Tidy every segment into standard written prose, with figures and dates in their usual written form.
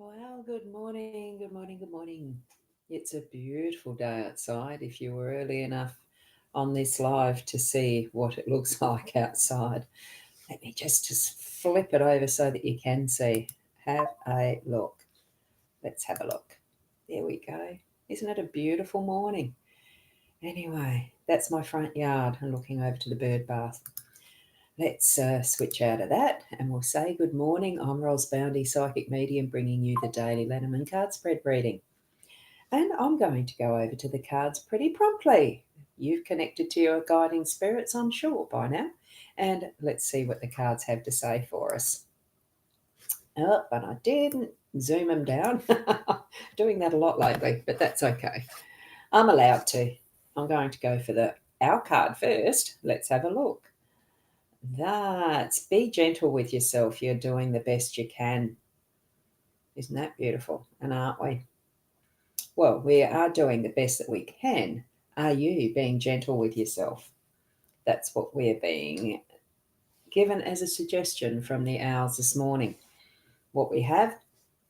Well, good morning, good morning, good morning. It's a beautiful day outside. If you were early enough on this live to see what it looks like outside, let me just flip it over so that you can see. Have a look. Let's have a look. There we go. Isn't it a beautiful morning? Anyway, that's my front yard and looking over to the bird bath. Let's switch out of that and we'll say good morning. I'm Boundy, psychic medium, bringing you the daily Lenormand card spread reading. And I'm going to go over to the cards pretty promptly. You've connected to your guiding spirits, I'm sure, by now. And let's see what the cards have to say for us. Oh, but I didn't zoom them down. Doing that a lot lately, but that's okay. I'm allowed to. I'm going to go for our card first. Let's have a look. That's be gentle with yourself. You're doing the best you can. Isn't that beautiful? And aren't we? Well, we are doing the best that we can. Are you being gentle with yourself? That's what we're being given as a suggestion from the owls this morning. What we have,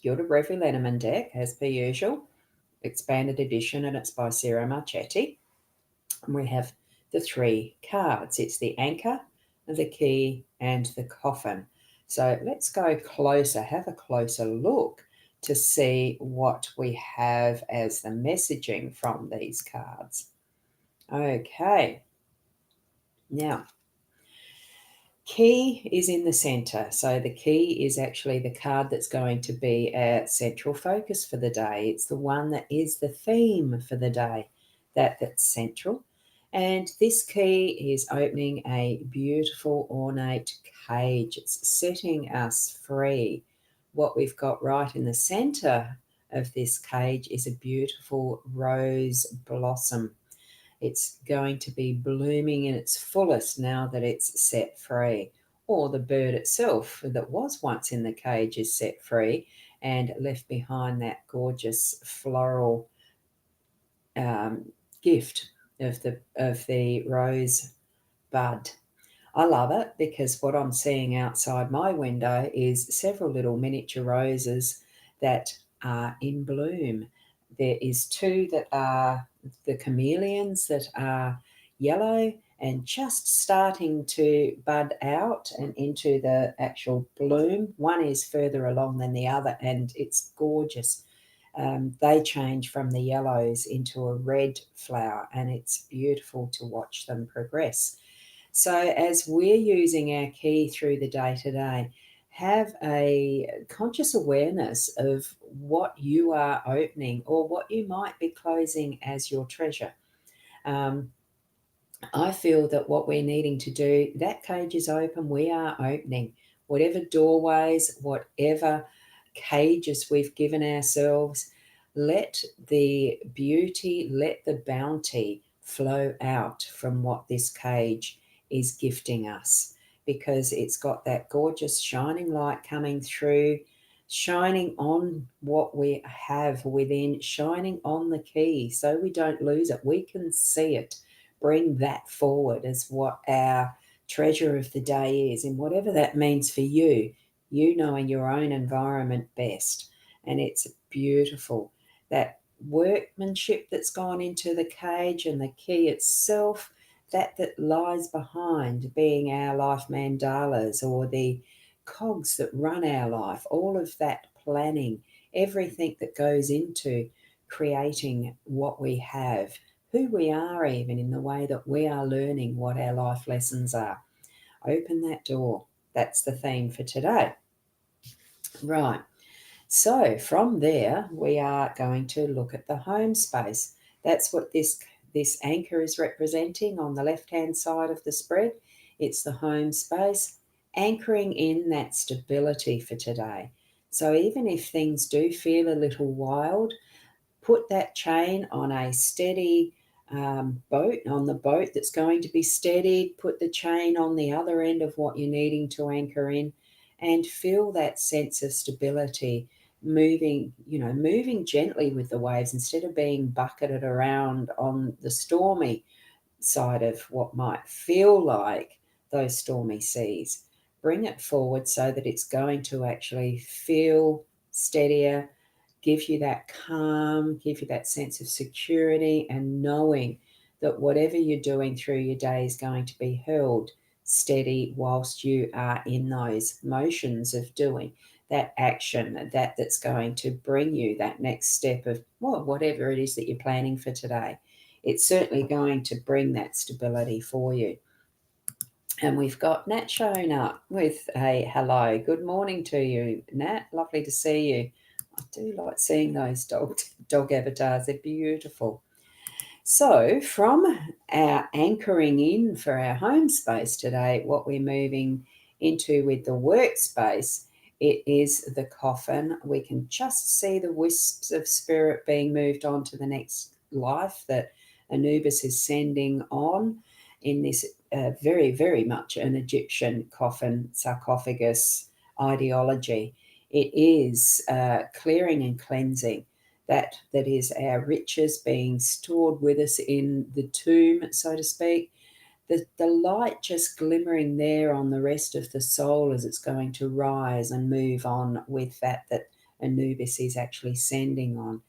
Gilded Reverie Lenormand deck, as per usual, expanded edition, and it's by Sarah Marchetti. And we have the three cards. It's the anchor, the key, and the coffin. So let's go closer, have a closer look to see what we have as the messaging from these cards. Okay, now key is in the center. So the key is actually the card that's going to be our central focus for the day. It's the one that is the theme for the day, that's central. And this key is opening a beautiful ornate cage. It's setting us free. What we've got right in the center of this cage is a beautiful rose blossom. It's going to be blooming in its fullest now that it's set free. Or the bird itself that was once in the cage is set free and left behind that gorgeous floral um, gift of the rose bud. I love it because what I'm seeing outside my window is several little miniature roses that are in bloom. There is two that are the chameleons that are yellow and just starting to bud out and into the actual bloom. One is further along than the other and it's gorgeous. They change from the yellows into a red flower and it's beautiful to watch them progress. So, as we're using our key through the day today, have a conscious awareness of what you are opening or what you might be closing as your treasure. Um, I feel that what we're needing to do, that cage is open, we are opening. Whatever doorways, whatever cages we've given ourselves, let the beauty, let the bounty flow out from what this cage is gifting us because it's got that gorgeous shining light coming through, shining on what we have within, shining on the key so we don't lose it. We can see it. Bring that forward as what our treasure of the day is, and whatever that means for you, you knowing your own environment best. And it's beautiful. That workmanship that's gone into the cage and the key itself, that lies behind being our life mandalas or the cogs that run our life, all of that planning, everything that goes into creating what we have, who we are, even in the way that we are learning what our life lessons are. Open that door. That's the theme for today. Right. So from there, we are going to look at the home space. That's what this anchor is representing on the left-hand side of the spread. It's the home space, anchoring in that stability for today. So even if things do feel a little wild, put that chain on a steady boat, on the boat that's going to be steadied, put the chain on the other end of what you're needing to anchor in, and feel that sense of stability moving gently with the waves instead of being bucketed around on the stormy side of what might feel like those stormy seas. Bring it forward so that it's going to actually feel steadier, give you that calm, give you that sense of security and knowing that whatever you're doing through your day is going to be held steady whilst you are in those motions of doing that action, that's going to bring you that next step of, well, whatever it is that you're planning for today. It's certainly going to bring that stability for you. And we've got Nat showing up with a hello. Good morning to you, Nat. Lovely to see you. I do like seeing those dog avatars. They're beautiful. So from our anchoring in for our home space today, what we're moving into with the workspace, it is the coffin. We can just see the wisps of spirit being moved on to the next life that Anubis is sending on in this very, very much an Egyptian coffin sarcophagus ideology. It is clearing and cleansing. That is our riches being stored with us in the tomb, so to speak. The light just glimmering there on the rest of the soul as it's going to rise and move on with that Anubis is actually sending on.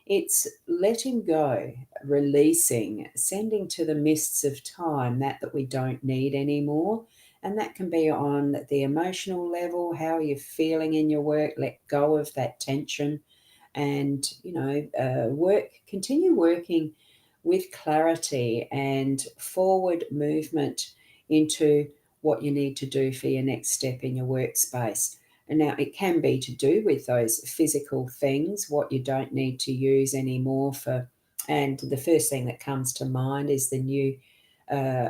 It's letting go, releasing, sending to the mists of time that we don't need anymore. And that can be on the emotional level, how are you feeling in your work, let go of that tension and, continue working with clarity and forward movement into what you need to do for your next step in your workspace. And now it can be to do with those physical things, what you don't need to use anymore for. And the first thing that comes to mind is the new uh,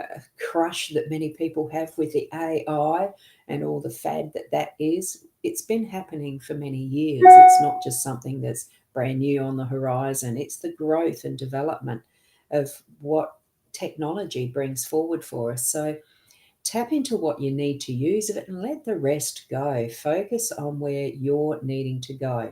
crush that many people have with the AI and all the fad that is. It's been happening for many years. It's not just something that's brand new on the horizon. It's the growth and development of what technology brings forward for us. So tap into what you need to use of it and let the rest go. Focus on where you're needing to go.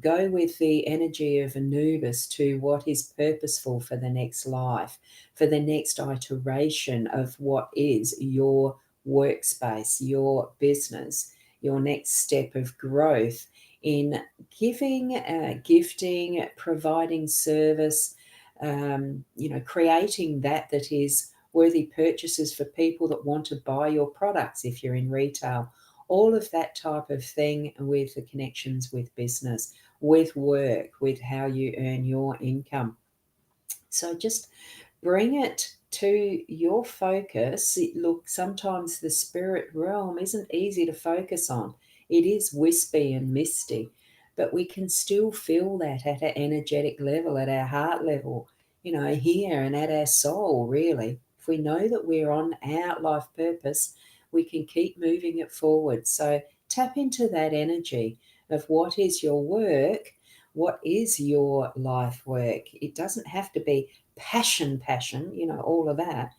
Go with the energy of Anubis to what is purposeful for the next life, for the next iteration of what is your workspace, your business, your next step of growth in giving, gifting, providing service, creating that is worthy purchases for people that want to buy your products if you're in retail. All of that type of thing with the connections with business, with work, with how you earn your income. So just bring it to your focus. Look, sometimes the spirit realm isn't easy to focus on. It is wispy and misty, but we can still feel that at an energetic level, at our heart level, here and at our soul, really. If we know that we're on our life purpose, we can keep moving it forward. So tap into that energy of what is your work, what is your life work. It doesn't have to be passion, all of that.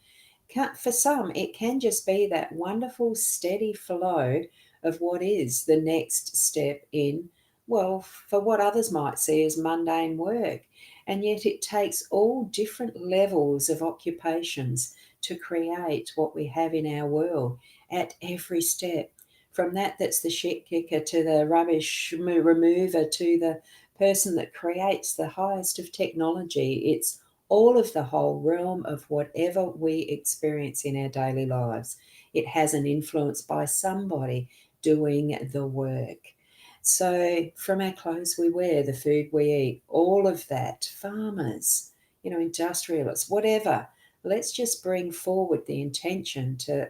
For some, it can just be that wonderful, steady flow of what is the next step in, well, for what others might see as mundane work. And yet it takes all different levels of occupations to create what we have in our world at every step. From that's the shit kicker to the rubbish remover to the person that creates the highest of technology. It's all of the whole realm of whatever we experience in our daily lives. It has an influence by somebody doing the work. So from our clothes we wear, the food we eat, all of that, farmers, industrialists, whatever, let's just bring forward the intention to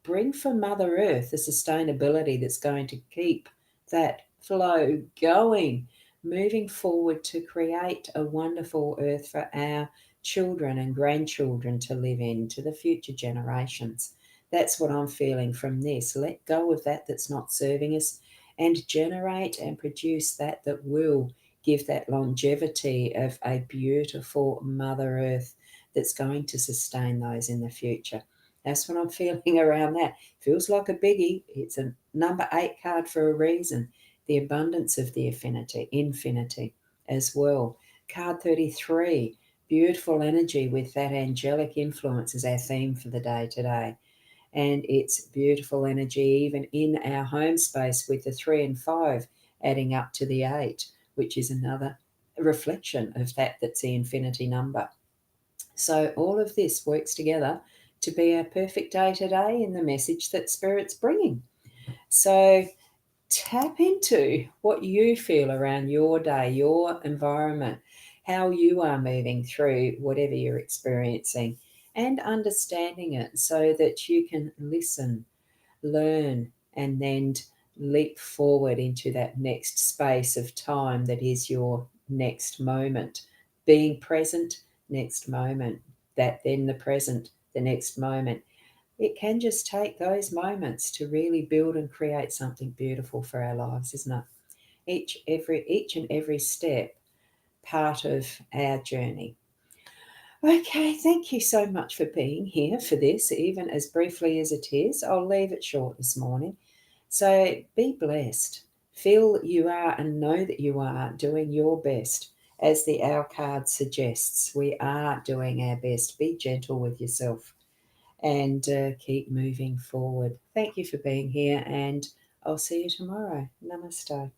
bring for Mother Earth the sustainability that's going to keep that flow going, moving forward to create a wonderful earth for our children and grandchildren to live in, to the future generations. That's what I'm feeling from this. Let go of that's not serving us and generate and produce that will give that longevity of a beautiful Mother Earth that's going to sustain those in the future. That's what I'm feeling around that. Feels like a biggie. It's a number 8 card for a reason. The abundance of the infinity as well. Card 33, beautiful energy with that angelic influence is our theme for the day today. And it's beautiful energy even in our home space with the 3 and 5 adding up to the 8, which is another reflection of that's the infinity number. So all of this works together to be our perfect day today in the message that Spirit's bringing. So tap into what you feel around your day, your environment, how you are moving through whatever you're experiencing, and understanding it so that you can listen, learn, and then leap forward into that next space of time that is your next moment. Being present, next moment. That then the present, the next moment. It can just take those moments to really build and create something beautiful for our lives, isn't it? Each and every step part of our journey. Okay, thank you so much for being here for this, even as briefly as it is. I'll leave it short this morning. So be blessed. Feel that you are and know that you are doing your best. As the Owl card suggests, we are doing our best. Be gentle with yourself and keep moving forward. Thank you for being here, and I'll see you tomorrow. Namaste.